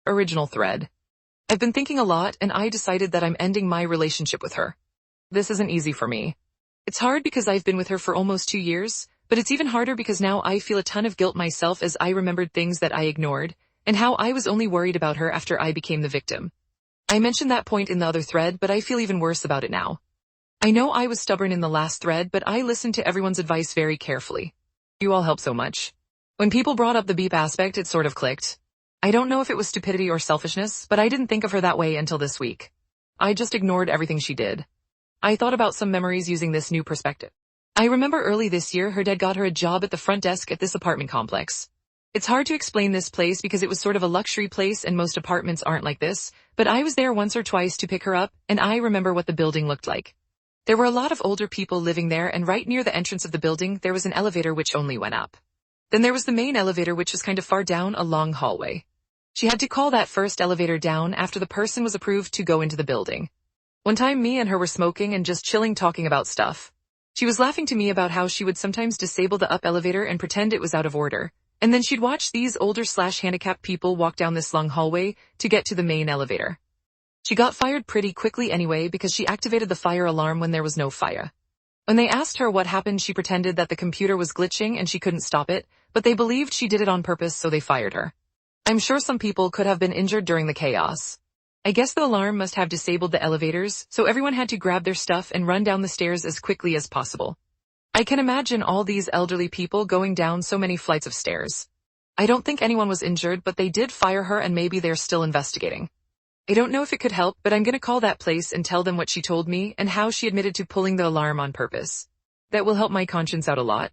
Original thread. I've been thinking a lot and I decided that I'm ending my relationship with her. This isn't easy for me. It's hard because I've been with her for almost 2 years, but it's even harder because now I feel a ton of guilt myself as I remembered things that I ignored, and how I was only worried about her after I became the victim. I mentioned that point in the other thread, but I feel even worse about it now. I know I was stubborn in the last thread, but I listened to everyone's advice very carefully. You all helped so much. When people brought up the beep aspect, it sort of clicked. I don't know if it was stupidity or selfishness, but I didn't think of her that way until this week. I just ignored everything she did. I thought about some memories using this new perspective. I remember early this year her dad got her a job at the front desk at this apartment complex. It's hard to explain this place because it was sort of a luxury place and most apartments aren't like this, but I was there once or twice to pick her up, and I remember what the building looked like. There were a lot of older people living there, and right near the entrance of the building there was an elevator which only went up. Then there was the main elevator which was kind of far down a long hallway. She had to call that first elevator down after the person was approved to go into the building. One time me and her were smoking and just chilling talking about stuff. She was laughing to me about how she would sometimes disable the up elevator and pretend it was out of order, and then she'd watch these older/handicapped people walk down this long hallway to get to the main elevator. She got fired pretty quickly anyway because she activated the fire alarm when there was no fire. When they asked her what happened, she pretended that the computer was glitching and she couldn't stop it, but they believed she did it on purpose, so they fired her. I'm sure some people could have been injured during the chaos. I guess the alarm must have disabled the elevators, so everyone had to grab their stuff and run down the stairs as quickly as possible. I can imagine all these elderly people going down so many flights of stairs. I don't think anyone was injured, but they did fire her and maybe they're still investigating. I don't know if it could help, but I'm gonna call that place and tell them what she told me and how she admitted to pulling the alarm on purpose. That will help my conscience out a lot.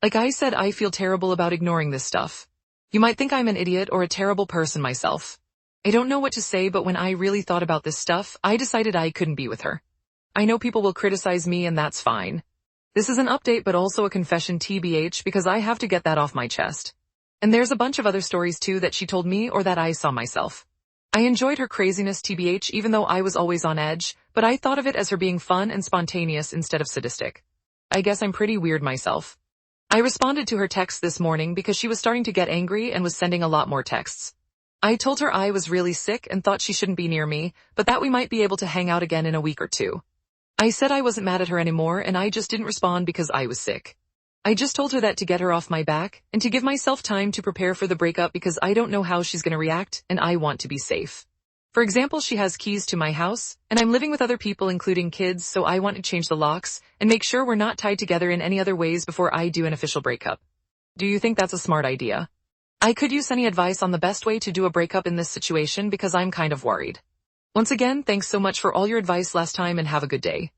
Like I said, I feel terrible about ignoring this stuff. You might think I'm an idiot or a terrible person myself. I don't know what to say, but when I really thought about this stuff, I decided I couldn't be with her. I know people will criticize me and that's fine. This is an update but also a confession TBH because I have to get that off my chest. And there's a bunch of other stories too that she told me or that I saw myself. I enjoyed her craziness TBH even though I was always on edge, but I thought of it as her being fun and spontaneous instead of sadistic. I guess I'm pretty weird myself. I responded to her text this morning because she was starting to get angry and was sending a lot more texts. I told her I was really sick and thought she shouldn't be near me, but that we might be able to hang out again in a week or two. I said I wasn't mad at her anymore and I just didn't respond because I was sick. I just told her that to get her off my back and to give myself time to prepare for the breakup because I don't know how she's gonna react and I want to be safe. For example, she has keys to my house, and I'm living with other people including kids, so I want to change the locks and make sure we're not tied together in any other ways before I do an official breakup. Do you think that's a smart idea? I could use any advice on the best way to do a breakup in this situation because I'm kind of worried. Once again, thanks so much for all your advice last time and have a good day.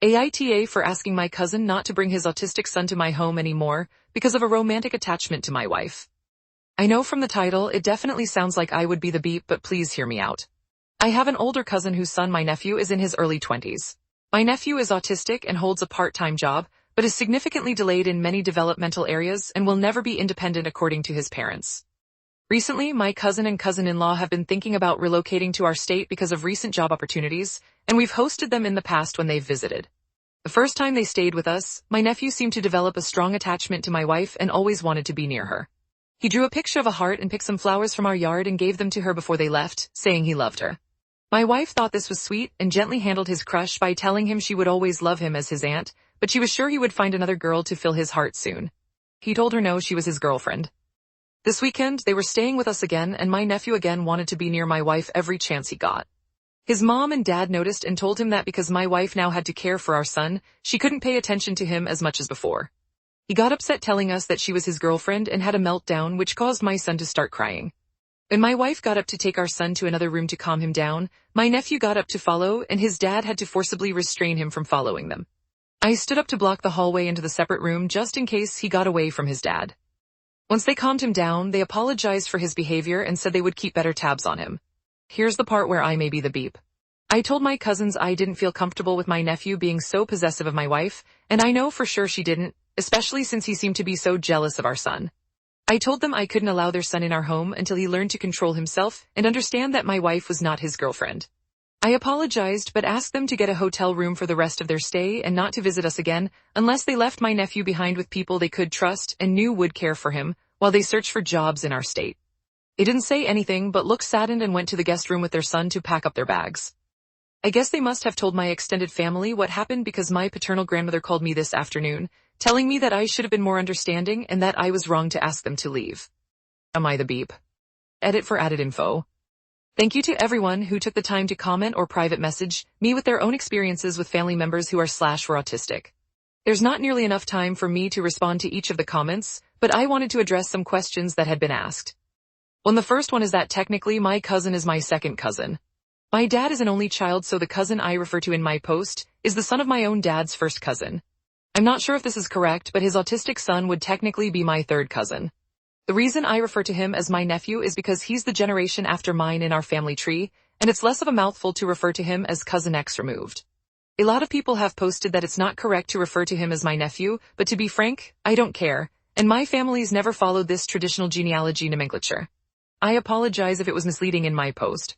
AITA for asking my cousin not to bring his autistic son to my home anymore because of a romantic attachment to my wife. I know from the title it definitely sounds like I would be the beep, but please hear me out. I have an older cousin whose son, my nephew, is in his early 20s. My nephew is autistic and holds a part-time job, but is significantly delayed in many developmental areas and will never be independent according to his parents. Recently, my cousin and cousin-in-law have been thinking about relocating to our state because of recent job opportunities, and we've hosted them in the past when they've visited. The first time they stayed with us, my nephew seemed to develop a strong attachment to my wife and always wanted to be near her. He drew a picture of a heart and picked some flowers from our yard and gave them to her before they left, saying he loved her. My wife thought this was sweet and gently handled his crush by telling him she would always love him as his aunt, but she was sure he would find another girl to fill his heart soon. He told her no, she was his girlfriend. This weekend, they were staying with us again, and my nephew again wanted to be near my wife every chance he got. His mom and dad noticed and told him that because my wife now had to care for our son, she couldn't pay attention to him as much as before. He got upset telling us that she was his girlfriend and had a meltdown which caused my son to start crying. When my wife got up to take our son to another room to calm him down, my nephew got up to follow and his dad had to forcibly restrain him from following them. I stood up to block the hallway into the separate room just in case he got away from his dad. Once they calmed him down, they apologized for his behavior and said they would keep better tabs on him. Here's the part where I may be the beep. I told my cousins I didn't feel comfortable with my nephew being so possessive of my wife, and I know for sure she didn't, especially since he seemed to be so jealous of our son. I told them I couldn't allow their son in our home until he learned to control himself and understand that my wife was not his girlfriend. I apologized but asked them to get a hotel room for the rest of their stay and not to visit us again unless they left my nephew behind with people they could trust and knew would care for him while they searched for jobs in our state. They didn't say anything but looked saddened and went to the guest room with their son to pack up their bags. I guess they must have told my extended family what happened because my paternal grandmother called me this afternoon, telling me that I should have been more understanding and that I was wrong to ask them to leave. Am I the beep? Edit for added info. Thank you to everyone who took the time to comment or private message me with their own experiences with family members who are/were autistic. There's not nearly enough time for me to respond to each of the comments, but I wanted to address some questions that had been asked. Well, the first one is that technically my cousin is my second cousin. My dad is an only child, so the cousin I refer to in my post is the son of my own dad's first cousin. I'm not sure if this is correct, but his autistic son would technically be my third cousin. The reason I refer to him as my nephew is because he's the generation after mine in our family tree, and it's less of a mouthful to refer to him as cousin X removed. A lot of people have posted that it's not correct to refer to him as my nephew, but to be frank, I don't care, and my family's never followed this traditional genealogy nomenclature. I apologize if it was misleading in my post.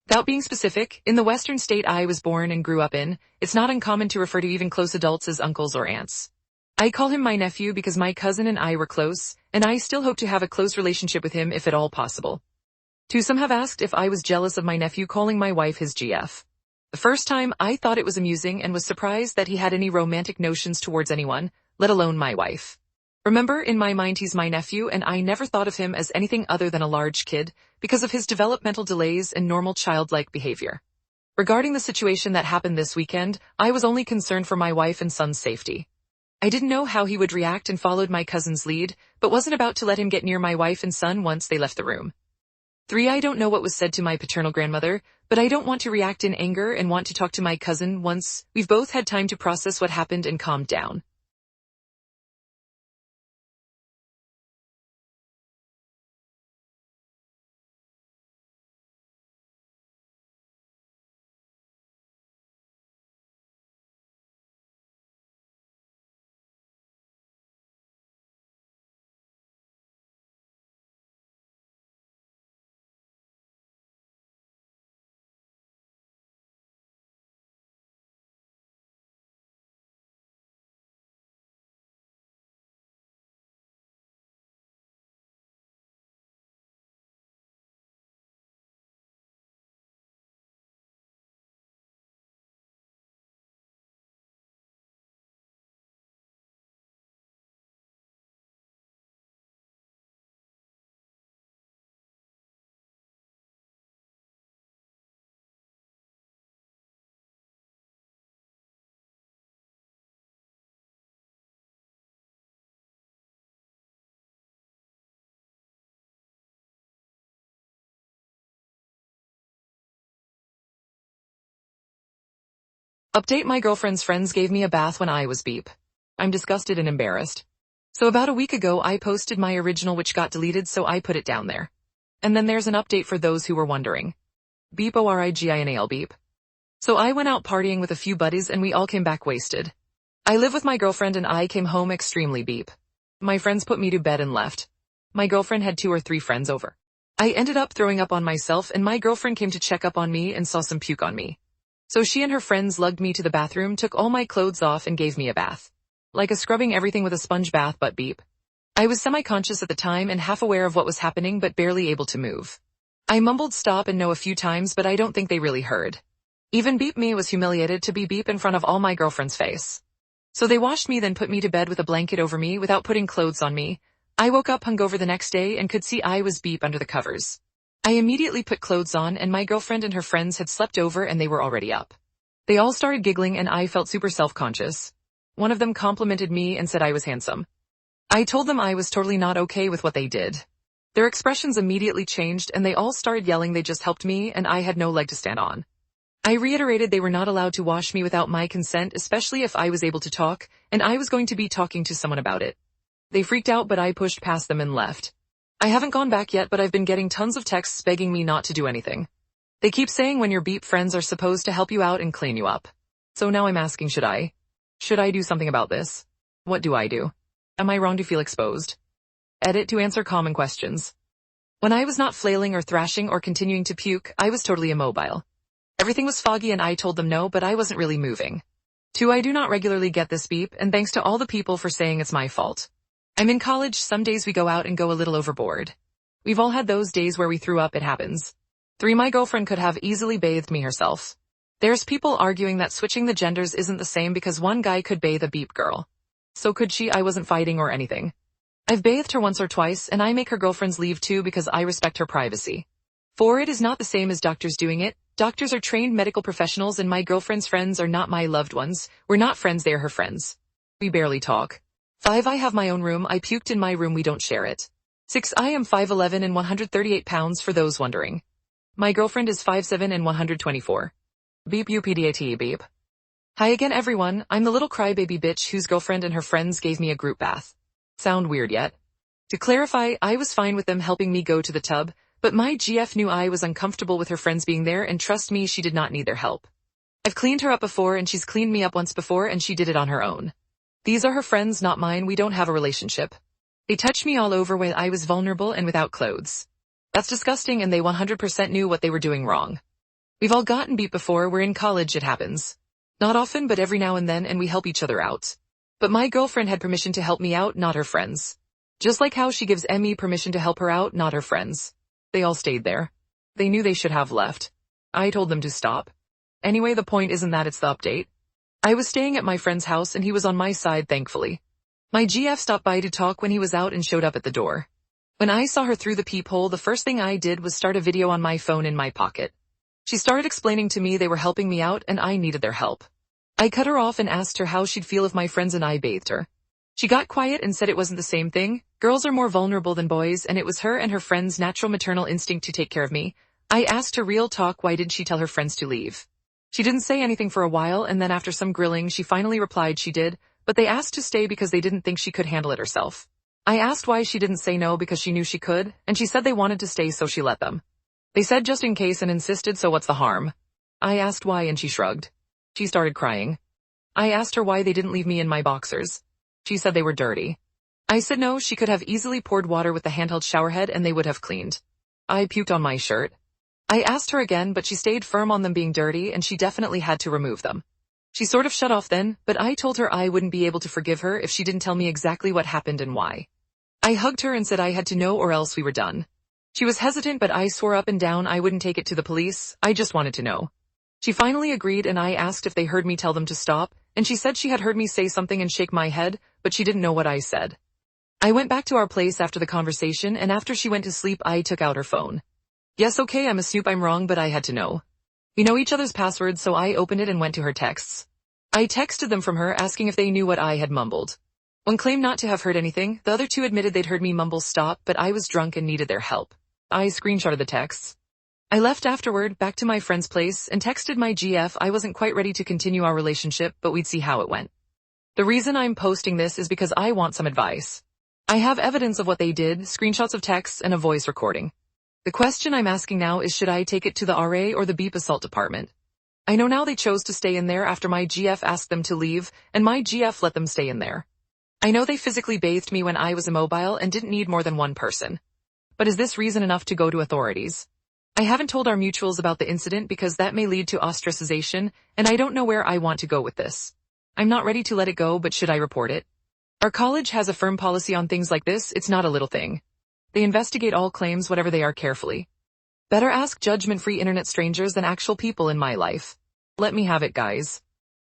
Without being specific, in the western state I was born and grew up in, it's not uncommon to refer to even close adults as uncles or aunts. I call him my nephew because my cousin and I were close, and I still hope to have a close relationship with him if at all possible. Some have asked if I was jealous of my nephew calling my wife his GF. The first time I thought it was amusing and was surprised that he had any romantic notions towards anyone, let alone my wife. Remember, in my mind he's my nephew and I never thought of him as anything other than a large kid because of his developmental delays and normal childlike behavior. Regarding the situation that happened this weekend, I was only concerned for my wife and son's safety. I didn't know how he would react and followed my cousin's lead, but wasn't about to let him get near my wife and son once they left the room. 3. I don't know what was said to my paternal grandmother, but I don't want to react in anger and want to talk to my cousin once we've both had time to process what happened and calmed down. Update: my girlfriend's friends gave me a bath when I was beep. I'm disgusted and embarrassed. So about a week ago I posted my original which got deleted, so I put it down there. And then there's an update for those who were wondering. Beep original beep. So I went out partying with a few buddies and we all came back wasted. I live with my girlfriend and I came home extremely beep. My friends put me to bed and left. My girlfriend had 2 or 3 friends over. I ended up throwing up on myself and my girlfriend came to check up on me and saw some puke on me. So she and her friends lugged me to the bathroom, took all my clothes off and gave me a bath. Like a scrubbing everything with a sponge bath but beep. I was semi-conscious at the time and half aware of what was happening but barely able to move. I mumbled stop and no a few times but I don't think they really heard. Even beep me was humiliated to be beep in front of all my girlfriend's face. So they washed me then put me to bed with a blanket over me without putting clothes on me. I woke up hungover the next day and could see I was beep under the covers. I immediately put clothes on, and my girlfriend and her friends had slept over and they were already up. They all started giggling and I felt super self-conscious. One of them complimented me and said I was handsome. I told them I was totally not okay with what they did. Their expressions immediately changed and they all started yelling they just helped me and I had no leg to stand on. I reiterated they were not allowed to wash me without my consent, especially if I was able to talk, and I was going to be talking to someone about it. They freaked out, but I pushed past them and left. I haven't gone back yet, but I've been getting tons of texts begging me not to do anything. They keep saying when your beep friends are supposed to help you out and clean you up. So now I'm asking, should I? Should I do something about this? What do I do? Am I wrong to feel exposed? Edit to answer common questions. When I was not flailing or thrashing or continuing to puke, I was totally immobile. Everything was foggy and I told them no, but I wasn't really moving. 2. I do not regularly get this beep, and thanks to all the people for saying it's my fault. I'm in college, some days we go out and go a little overboard. We've all had those days where we threw up, it happens. 3. My girlfriend could have easily bathed me herself. There's people arguing that switching the genders isn't the same because one guy could bathe a beep girl. So could she? I wasn't fighting or anything. I've bathed her once or twice and I make her girlfriends leave too because I respect her privacy. 4. It is not the same as doctors doing it. Doctors are trained medical professionals and my girlfriend's friends are not my loved ones. We're not friends, they're her friends. We barely talk. 5. I have my own room. I puked in my room, we don't share it. 6. I am 5'11" and 138 pounds for those wondering. My girlfriend is 5'7" and 124. Beep updat beep. Hi again everyone, I'm the little crybaby bitch whose girlfriend and her friends gave me a group bath. Sound weird yet? To clarify, I was fine with them helping me go to the tub, but my GF knew I was uncomfortable with her friends being there, and trust me, she did not need their help. I've cleaned her up before and she's cleaned me up once before and she did it on her own. These are her friends, not mine, we don't have a relationship. They touched me all over when I was vulnerable and without clothes. That's disgusting and they 100% knew what they were doing wrong. We've all gotten beat before, we're in college, it happens. Not often but every now and then, and we help each other out. But my girlfriend had permission to help me out, not her friends. Just like how she gives Emmy permission to help her out, not her friends. They all stayed there. They knew they should have left. I told them to stop. Anyway, the point isn't that, it's the update. I was staying at my friend's house and he was on my side, thankfully. My GF stopped by to talk when he was out and showed up at the door. When I saw her through the peephole, the first thing I did was start a video on my phone in my pocket. She started explaining to me they were helping me out and I needed their help. I cut her off and asked her how she'd feel if my friends and I bathed her. She got quiet and said it wasn't the same thing. Girls are more vulnerable than boys, and it was her and her friends' natural maternal instinct to take care of me. I asked her real talk, why did she tell her friends to leave? She didn't say anything for a while, and then after some grilling she finally replied she did, but they asked to stay because they didn't think she could handle it herself. I asked why she didn't say no because she knew she could, and she said they wanted to stay so she let them. They said just in case and insisted, so what's the harm? I asked why and she shrugged. She started crying. I asked her why they didn't leave me in my boxers. She said they were dirty. I said no, she could have easily poured water with the handheld shower head and they would have cleaned. I puked on my shirt. I asked her again, but she stayed firm on them being dirty and she definitely had to remove them. She sort of shut off then, but I told her I wouldn't be able to forgive her if she didn't tell me exactly what happened and why. I hugged her and said I had to know or else we were done. She was hesitant, but I swore up and down I wouldn't take it to the police, I just wanted to know. She finally agreed and I asked if they heard me tell them to stop, and she said she had heard me say something and shake my head, but she didn't know what I said. I went back to our place after the conversation, and after she went to sleep I took out her phone. Yes, okay, I'm a snoop, I'm wrong, but I had to know. We know each other's passwords, so I opened it and went to her texts. I texted them from her asking if they knew what I had mumbled. One claimed not to have heard anything, the other two admitted they'd heard me mumble stop, but I was drunk and needed their help. I screenshotted the texts. I left afterward, back to my friend's place, and texted my GF I wasn't quite ready to continue our relationship, but we'd see how it went. The reason I'm posting this is because I want some advice. I have evidence of what they did, screenshots of texts and a voice recording. The question I'm asking now is, should I take it to the RA or the beep assault department? I know now they chose to stay in there after my GF asked them to leave, and my GF let them stay in there. I know they physically bathed me when I was immobile and didn't need more than one person. But is this reason enough to go to authorities? I haven't told our mutuals about the incident because that may lead to ostracization, and I don't know where I want to go with this. I'm not ready to let it go, but should I report it? Our college has a firm policy on things like this, it's not a little thing. They investigate all claims, whatever they are, carefully. Better ask judgment-free internet strangers than actual people in my life. Let me have it, guys.